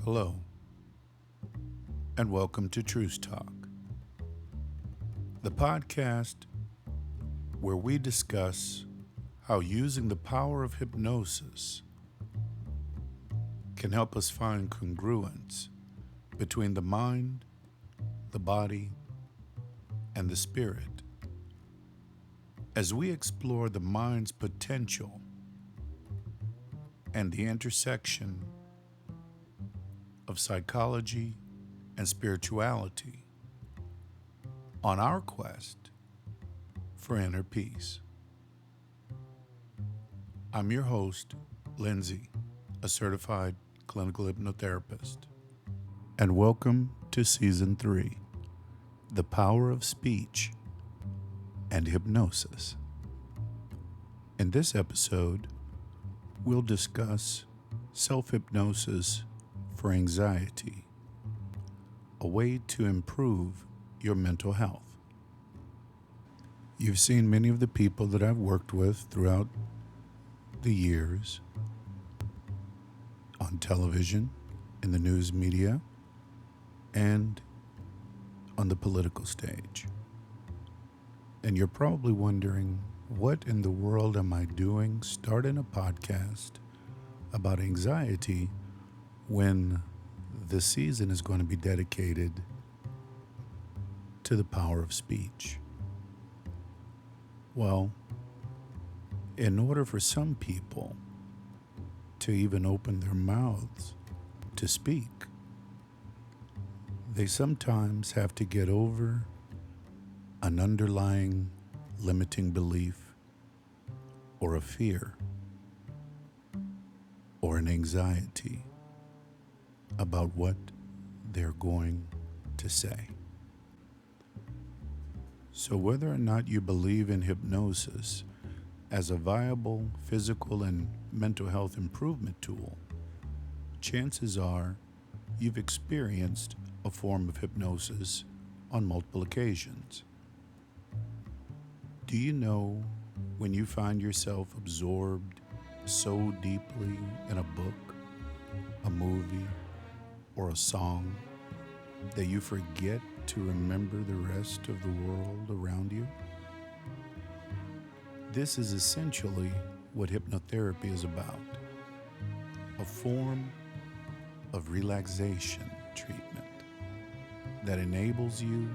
Hello, and welcome to TRUCETALK, the podcast where we discuss how using the power of hypnosis can help us find congruence between the mind, the body, and the spirit, as we explore the mind's potential and the intersection of psychology and spirituality on our quest for inner peace. I'm your host, Lindsay, a certified clinical hypnotherapist, and welcome to Season 3, The Power of Speech and Hypnosis. In this episode, we'll discuss self-hypnosis for anxiety, a way to improve your mental health. You've seen many of the people that I've worked with throughout the years on television, in the news media, and on the political stage. And you're probably wondering, what in the world am I doing starting a podcast about anxiety when the season is going to be dedicated to the power of speech? Well, in order for some people to even open their mouths to speak, they sometimes have to get over an underlying limiting belief or a fear or an anxiety about what they're going to say. So whether or not you believe in hypnosis as a viable physical and mental health improvement tool, chances are you've experienced a form of hypnosis on multiple occasions. Do you know when you find yourself absorbed so deeply in a book, a movie, or a song that you forget to remember the rest of the world around you? This is essentially what hypnotherapy is about, a form of relaxation treatment that enables you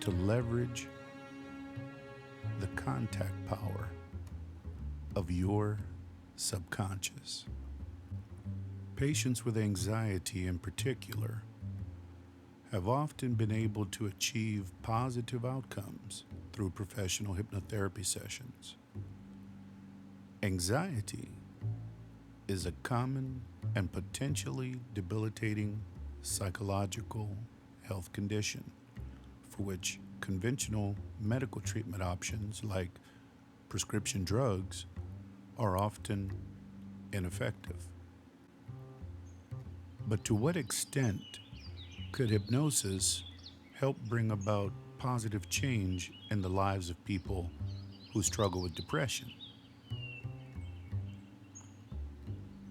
to leverage the contact power of your subconscious. Patients with anxiety in particular have often been able to achieve positive outcomes through professional hypnotherapy sessions. Anxiety is a common and potentially debilitating psychological health condition for which conventional medical treatment options like prescription drugs are often ineffective. But to what extent could hypnosis help bring about positive change in the lives of people who struggle with depression?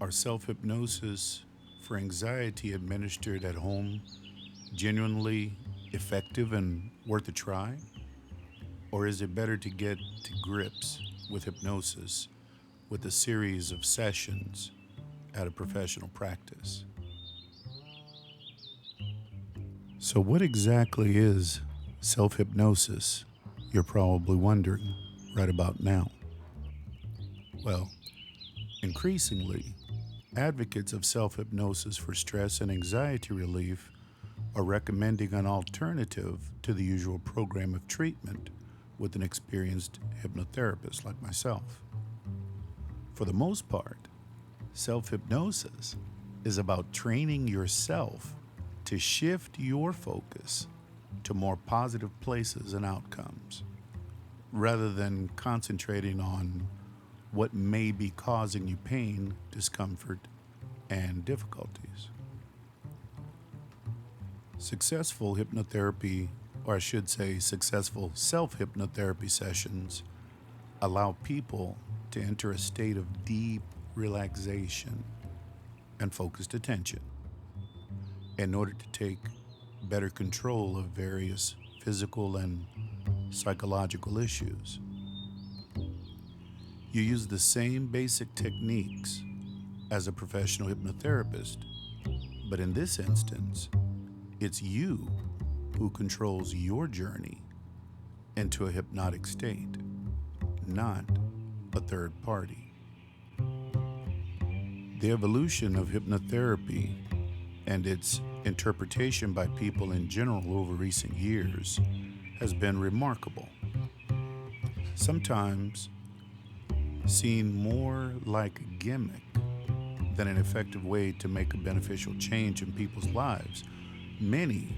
Are self-hypnosis for anxiety administered at home genuinely effective and worth a try? Or is it better to get to grips with hypnosis with a series of sessions at a professional practice? So what exactly is self-hypnosis, you're probably wondering right about now? Well, increasingly, advocates of self-hypnosis for stress and anxiety relief are recommending an alternative to the usual program of treatment with an experienced hypnotherapist like myself. For the most part, self-hypnosis is about training yourself to shift your focus to more positive places and outcomes, rather than concentrating on what may be causing you pain, discomfort, and difficulties. Successful hypnotherapy, or I should say successful self-hypnotherapy sessions, allow people to enter a state of deep relaxation and focused attention in order to take better control of various physical and psychological issues. You use the same basic techniques as a professional hypnotherapist, but in this instance, it's you who controls your journey into a hypnotic state, not a third party. The evolution of hypnotherapy and its interpretation by people in general over recent years has been remarkable. Sometimes seen more like a gimmick than an effective way to make a beneficial change in people's lives. Many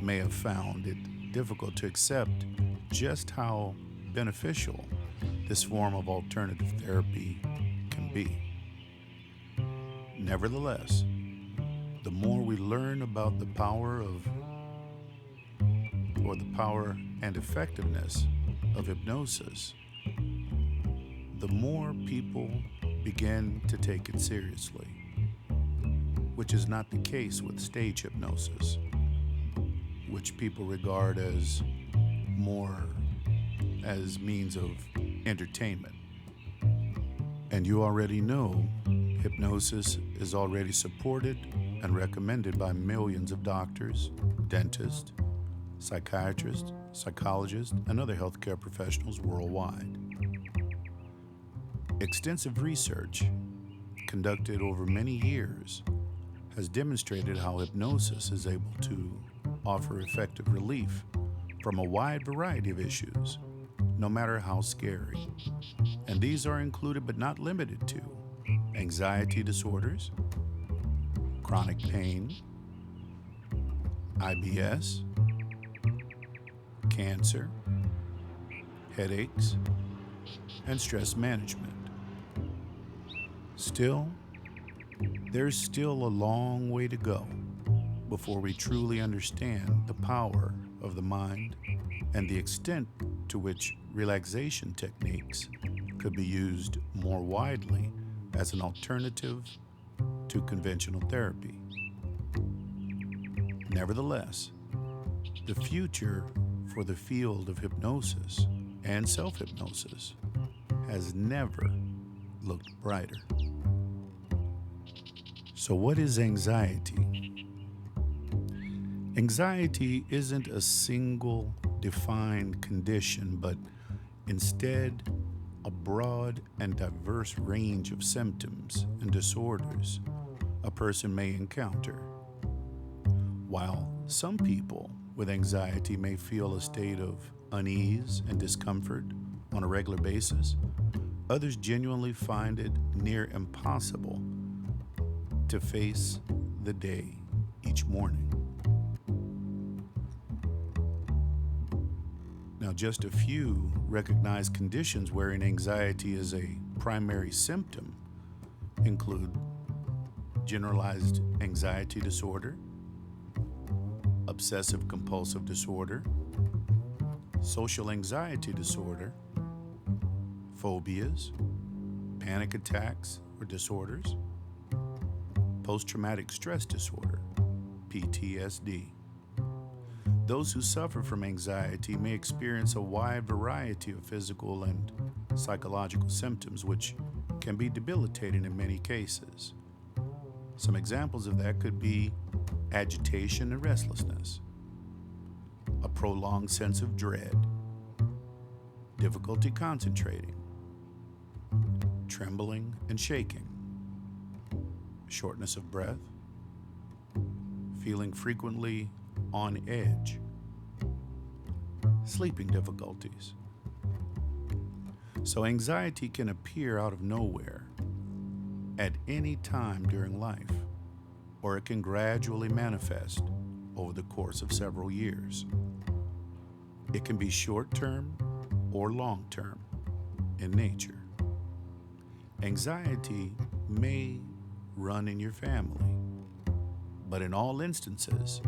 may have found it difficult to accept just how beneficial this form of alternative therapy can be. Nevertheless, the more we learn about the power and effectiveness of hypnosis, the more people begin to take it seriously, which is not the case with stage hypnosis, which people regard as more as means of entertainment. And you already know hypnosis is already supported and recommended by millions of doctors, dentists, psychiatrists, psychologists, and other healthcare professionals worldwide. Extensive research conducted over many years has demonstrated how hypnosis is able to offer effective relief from a wide variety of issues, no matter how scary. And these are included but not limited to anxiety disorders, chronic pain, IBS, cancer, headaches, and stress management. Still, there's still a long way to go before we truly understand the power of the mind and the extent to which relaxation techniques could be used more widely as an alternative to conventional therapy. Nevertheless, the future for the field of hypnosis and self-hypnosis has never looked brighter. So what is anxiety? Anxiety isn't a single defined condition, but instead a broad and diverse range of symptoms and disorders a person may encounter. While some people with anxiety may feel a state of unease and discomfort on a regular basis, others genuinely find it near impossible to face the day each morning. Now, just a few recognized conditions wherein anxiety is a primary symptom include generalized anxiety disorder, obsessive compulsive disorder, social anxiety disorder, phobias, panic attacks or disorders, post-traumatic stress disorder, PTSD. Those who suffer from anxiety may experience a wide variety of physical and psychological symptoms, which can be debilitating in many cases. Some examples of that could be agitation and restlessness, a prolonged sense of dread, difficulty concentrating, trembling and shaking, shortness of breath, feeling frequently on edge, sleeping difficulties. So anxiety can appear out of nowhere at any time during life, or it can gradually manifest over the course of several years. It can be short-term or long-term in nature. Anxiety may run in your family, but in all instances,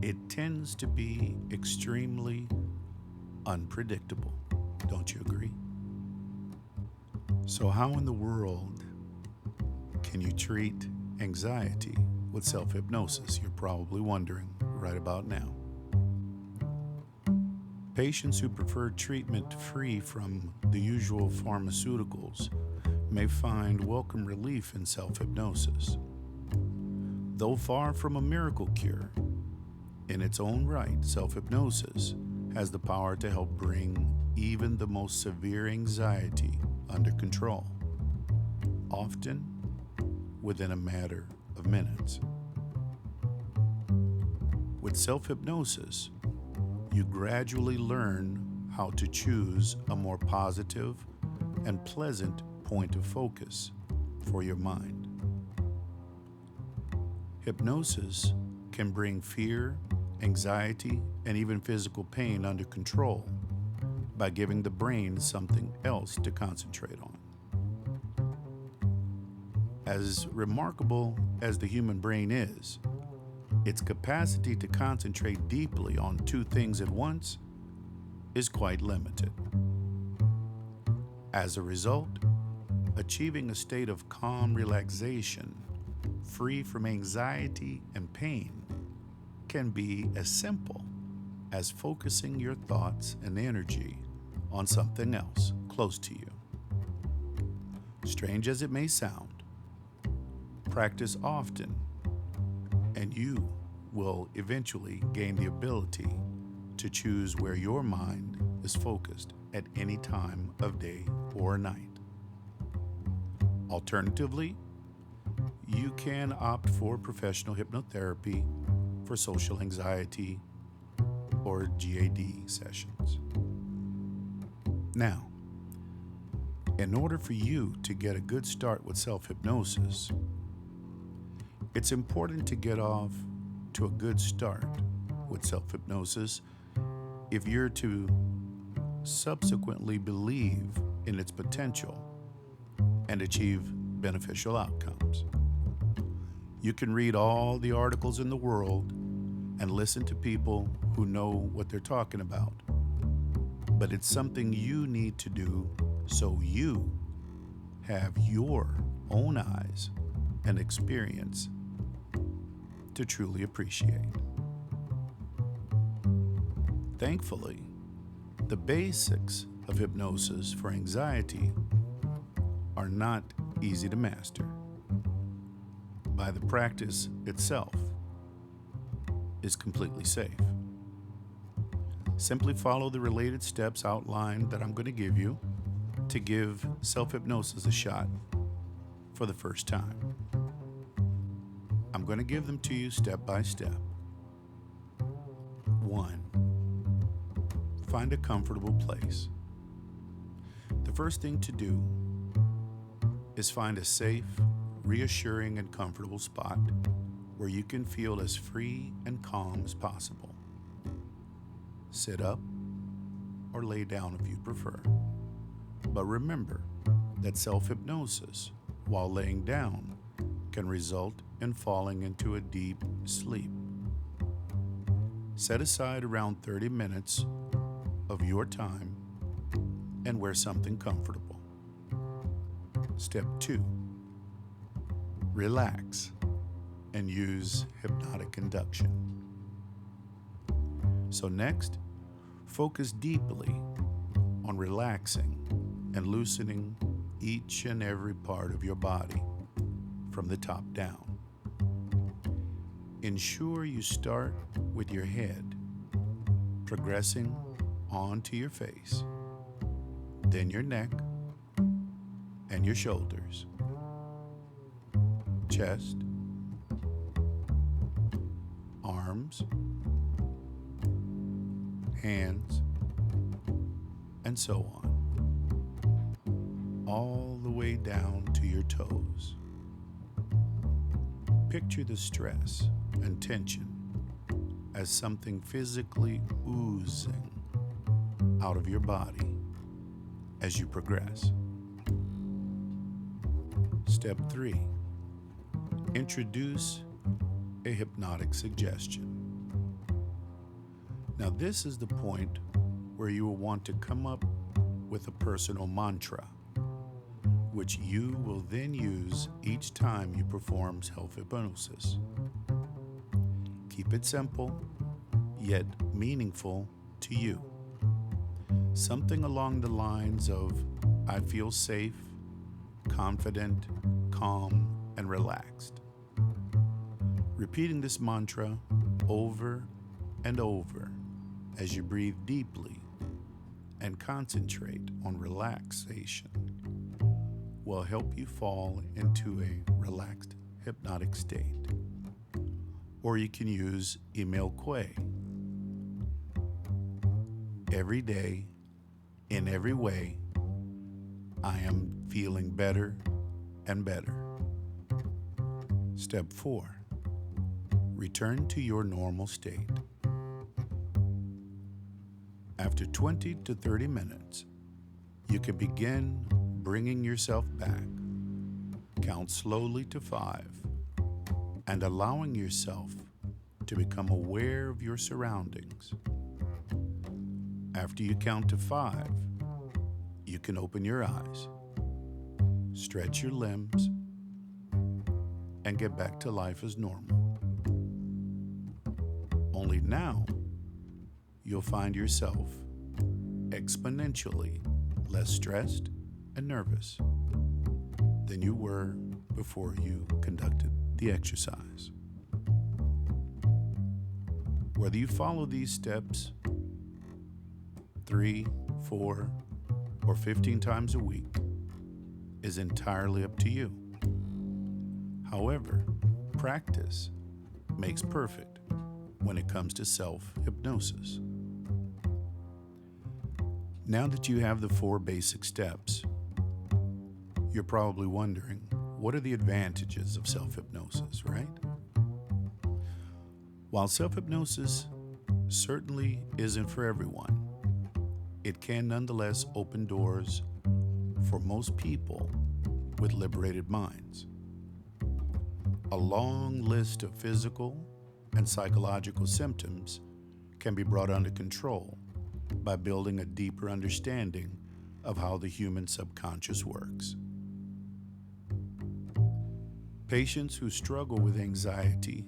it tends to be extremely unpredictable. Don't you agree? So how in the world can you treat anxiety with self-hypnosis, you're probably wondering right about now. Patients who prefer treatment free from the usual pharmaceuticals may find welcome relief in self-hypnosis. Though far from a miracle cure, in its own right, self-hypnosis has the power to help bring even the most severe anxiety under control, often within a matter of minutes. With self-hypnosis, you gradually learn how to choose a more positive and pleasant point of focus for your mind. Hypnosis can bring fear, anxiety, and even physical pain under control by giving the brain something else to concentrate on. As remarkable as the human brain is, its capacity to concentrate deeply on two things at once is quite limited. As a result, achieving a state of calm relaxation, free from anxiety and pain, can be as simple as focusing your thoughts and energy on something else close to you. Strange as it may sound, practice often, and you will eventually gain the ability to choose where your mind is focused at any time of day or night. Alternatively, you can opt for professional hypnotherapy for social anxiety or GAD sessions. Now, in order for you to get a good start with self-hypnosis, it's important to get off to a good start with self-hypnosis if you're to subsequently believe in its potential and achieve beneficial outcomes. You can read all the articles in the world and listen to people who know what they're talking about, but it's something you need to do so you have your own eyes and experience to truly appreciate. Thankfully, the basics of hypnosis for anxiety are not easy to master. By the practice itself is completely safe. Simply follow the related steps outlined that I'm going to give you to give self-hypnosis a shot for the first time. I'm going to give them to you step by step. 1. Find a comfortable place. The first thing to do is find a safe, reassuring, and comfortable spot where you can feel as free and calm as possible. Sit up or lay down if you prefer. But remember that self-hypnosis, while laying down, can result in falling into a deep sleep. Set aside around 30 minutes of your time and wear something comfortable. Step 2. Relax and use hypnotic induction. So next, focus deeply on relaxing and loosening each and every part of your body from the top down. Ensure you start with your head, progressing onto your face, then your neck and your shoulders, chest, arms, hands, and so on, all the way down to your toes. Picture the stress and tension as something physically oozing out of your body as you progress. Step 3. Introduce a hypnotic suggestion. Now, this is the point where you will want to come up with a personal mantra which you will then use each time you perform self-hypnosis. Keep it simple, yet meaningful to you. Something along the lines of, I feel safe, confident, calm, and relaxed. Repeating this mantra over and over as you breathe deeply and concentrate on relaxation will help you fall into a relaxed hypnotic state. Or you can use Email Quay. Every day, in every way, I am feeling better and better. Step 4. Return to your normal state. After 20 to 30 minutes, you can begin bringing yourself back. Count slowly to 5 and allowing yourself to become aware of your surroundings. After you count to 5, you can open your eyes, stretch your limbs, and get back to life as normal. Only now, you'll find yourself exponentially less stressed and nervous than you were before you conducted the exercise. Whether you follow these steps 3, 4, or 15 times a week is entirely up to you. However, practice makes perfect when it comes to self-hypnosis. Now that you have the 4 basic steps, you're probably wondering, what are the advantages of self-hypnosis, right? While self-hypnosis certainly isn't for everyone, it can nonetheless open doors for most people with liberated minds. A long list of physical and psychological symptoms can be brought under control by building a deeper understanding of how the human subconscious works. Patients who struggle with anxiety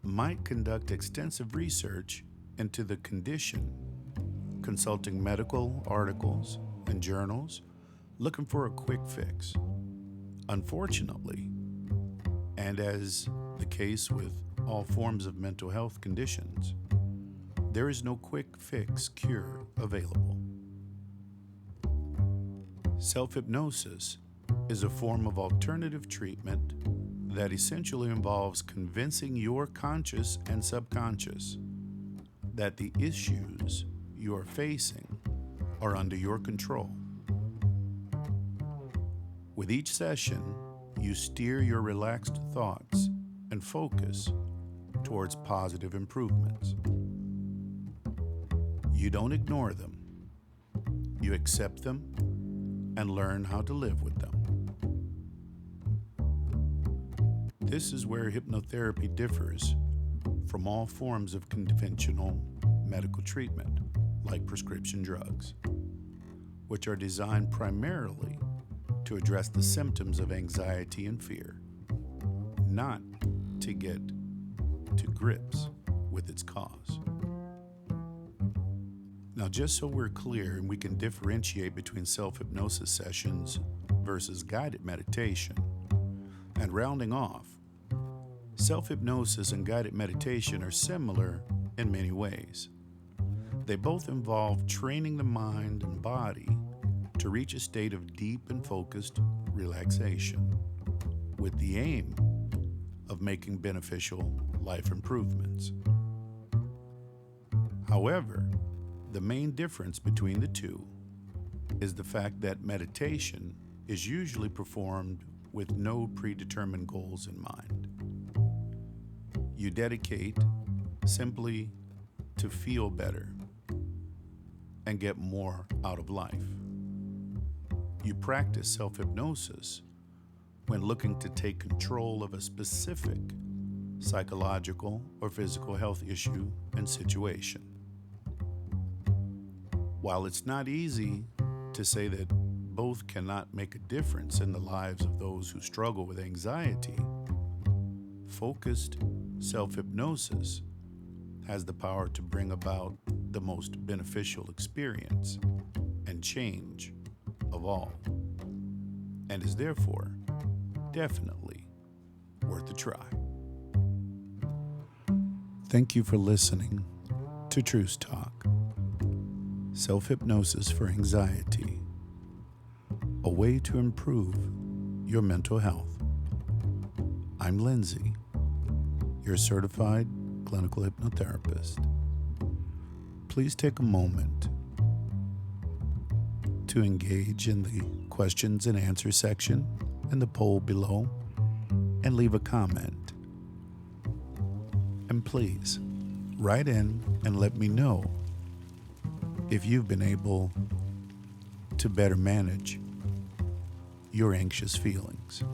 might conduct extensive research into the condition, consulting medical articles and journals, looking for a quick fix. Unfortunately, and as the case with all forms of mental health conditions, there is no quick fix cure available. Self-hypnosis is a form of alternative treatment that essentially involves convincing your conscious and subconscious that the issues you are facing are under your control. With each session, you steer your relaxed thoughts and focus towards positive improvements. You don't ignore them. You accept them and learn how to live with them. This is where hypnotherapy differs from all forms of conventional medical treatment, like prescription drugs, which are designed primarily to address the symptoms of anxiety and fear, not to get to grips with its cause. Now, just so we're clear and we can differentiate between self-hypnosis sessions versus guided meditation, and rounding off, self-hypnosis and guided meditation are similar in many ways. They both involve training the mind and body to reach a state of deep and focused relaxation, with the aim of making beneficial life improvements. However, the main difference between the two is the fact that meditation is usually performed with no predetermined goals in mind. You dedicate simply to feel better and get more out of life. You practice self-hypnosis when looking to take control of a specific psychological or physical health issue and situation. While it's not easy to say that both cannot make a difference in the lives of those who struggle with anxiety, focused self hypnosis has the power to bring about the most beneficial experience and change of all, and is therefore definitely worth a try. Thank you for listening to TRUCETALK, self-hypnosis for anxiety, a way to improve your mental health. I'm Lindsay, your certified clinical hypnotherapist. Please take a moment to engage in the questions and answer section in the poll below and leave a comment. And please write in and let me know if you've been able to better manage your anxious feelings.